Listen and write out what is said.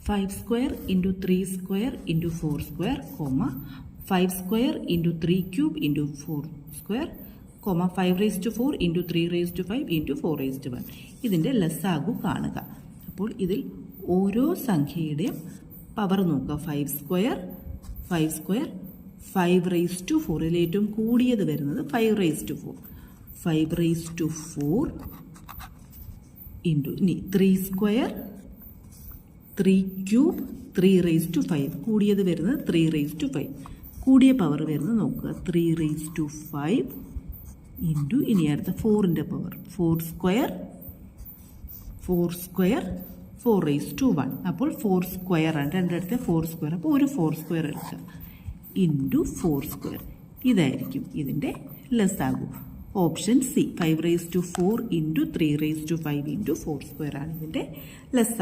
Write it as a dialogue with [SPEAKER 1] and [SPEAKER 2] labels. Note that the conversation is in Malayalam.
[SPEAKER 1] 5 square into 3 square into 4 square, comma 5 square into 3 cube into 4 square, comma 5 raised to 4 into 3 raised to 5 into 4 raised to 1. ഇതിൻ്റെ ലസാഗു കാണുക. അപ്പോൾ ഇതിൽ ഓരോ സംഖ്യയുടെയും പവർ നോക്കുക. 5 സ്ക്വയർ 5 raised to 4. ഇതിൽ ഏറ്റവും കൂടിയത് വരുന്നത് 5 raised to 4. 5 raised to 4 into 3 square 3 cube 3 raised to 5. കൂടിയത് വരുന്നത് 3 raised to 5. കൂടിയ പവർ വരുന്നത് നോക്കുക. 3 raised to 5 into ഇനി അടുത്ത 4ൻ്റെ പവർ 4 square 4 raised to 1. അപ്പോൾ 4 square ആണ്. രണ്ടിടത്തെ 4 square. അപ്പോൾ ഒരു 4 square എടുക്കുക ഇൻറ്റു 4 square. ഇതായിരിക്കും ഇതിൻ്റെ ലസാഗു. Option C 5 raised to 4 into 3 raised to 5 into 4 square ആണ് ഇതിൻ്റെ ലസാഗു.